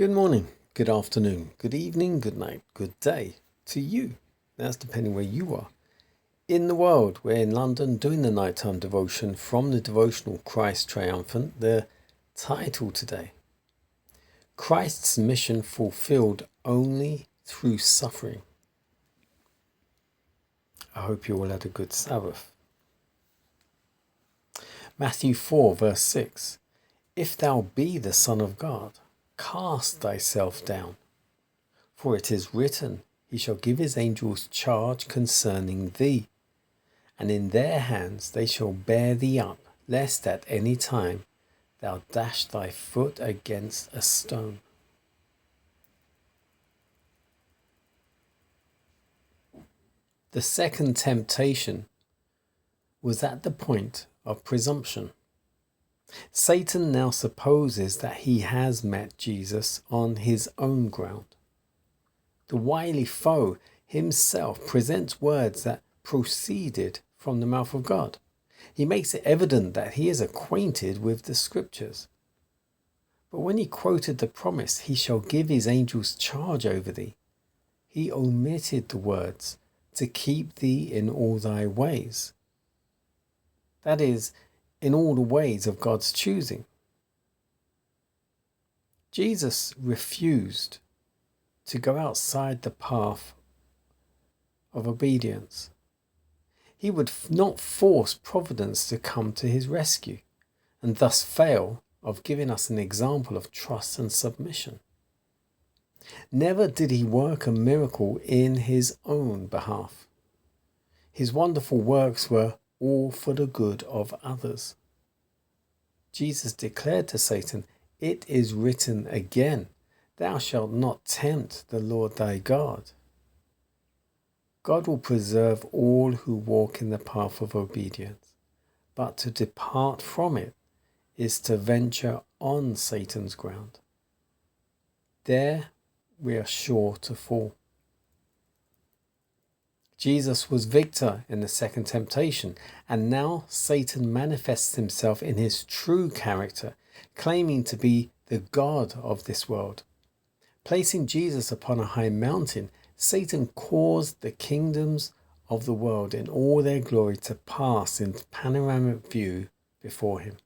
Good morning, good afternoon, good evening, good night, good day to you. That's depending where you are. In the world, we're in London doing the nighttime devotion from the devotional Christ Triumphant. The title today, Christ's mission fulfilled only through suffering. I hope you all had a good Sabbath. Matthew 4 verse 6. If thou be the Son of God, cast thyself down. For it is written, He shall give his angels charge concerning thee, and in their hands they shall bear thee up, lest at any time thou dash thy foot against a stone. The second temptation was at the point of presumption. Satan now supposes that he has met Jesus on his own ground. The wily foe himself presents words that proceeded from the mouth of God. He makes it evident that he is acquainted with the scriptures. But when he quoted the promise, He shall give his angels charge over thee, he omitted the words, to keep thee in all thy ways. That is, in all the ways of God's choosing. Jesus refused to go outside the path of obedience. He would not force Providence to come to his rescue, and thus fail of giving us an example of trust and submission. Never did he work a miracle in his own behalf. His wonderful works were all for the good of others. Jesus declared to Satan, It is written again, Thou shalt not tempt the Lord thy God. God will preserve all who walk in the path of obedience, but to depart from it is to venture on Satan's ground. There we are sure to fall. Jesus was victor in the second temptation, and now Satan manifests himself in his true character, claiming to be the God of this world. Placing Jesus upon a high mountain, Satan caused the kingdoms of the world in all their glory to pass in panoramic view before him.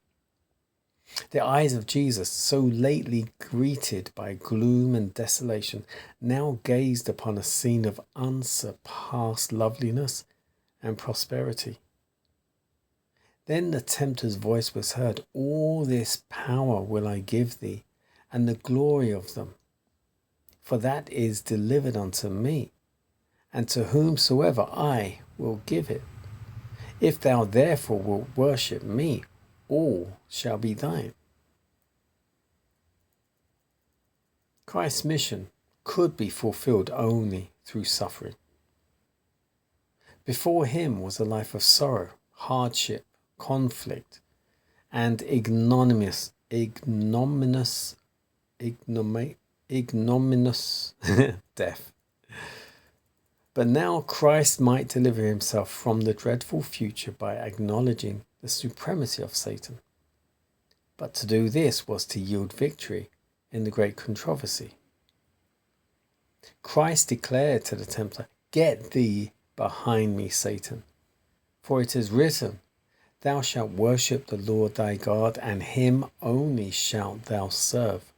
The eyes of Jesus, so lately greeted by gloom and desolation, now gazed upon a scene of unsurpassed loveliness and prosperity. Then the tempter's voice was heard, All this power will I give thee, and the glory of them. For that is delivered unto me, and to whomsoever I will give it. If thou therefore wilt worship me, all shall be thine. Christ's mission could be fulfilled only through suffering. Before him was a life of sorrow, hardship, conflict, and ignominious death. But now Christ might deliver himself from the dreadful future by acknowledging the supremacy of Satan. But to do this was to yield victory in the great controversy. Christ declared to the tempter, Get thee behind me, Satan, for it is written, Thou shalt worship the Lord thy God, and him only shalt thou serve.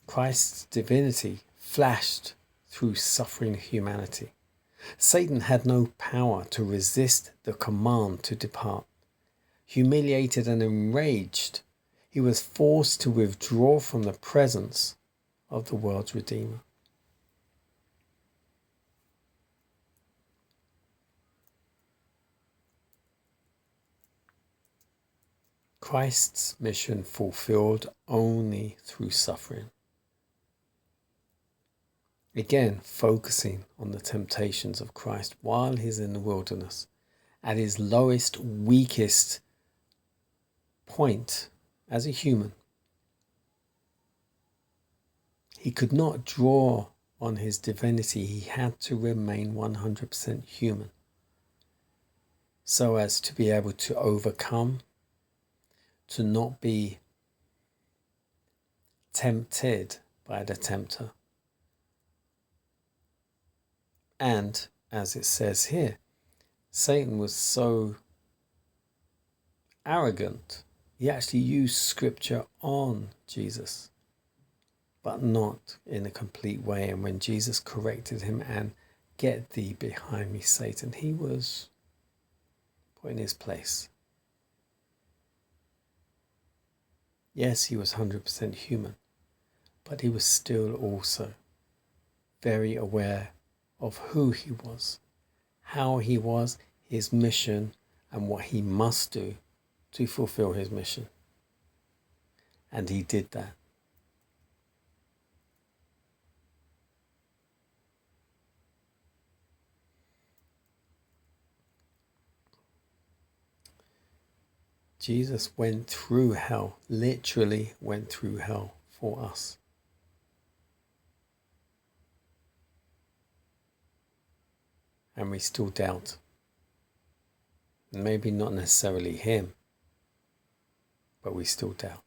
Christ's divinity flashed through suffering humanity. Satan had no power to resist the command to depart. Humiliated and enraged, he was forced to withdraw from the presence of the world's Redeemer. Christ's mission fulfilled only through suffering. Again, focusing on the temptations of Christ while he's in the wilderness, at his lowest, weakest point as a human. He could not draw on his divinity. He had to remain 100% human so as to be able to overcome, to not be tempted by the tempter. And as it says here, Satan was so arrogant, he actually used scripture on Jesus, but not in a complete way. And when Jesus corrected him and "Get thee behind me, Satan," he was put in his place. Yes, he was 100% human, but he was still also very aware of who he was, how he was, his mission, and what he must do to fulfill his mission. And he did that. Jesus went through hell, literally went through hell for us. And we still doubt. Maybe not necessarily him, but we still doubt.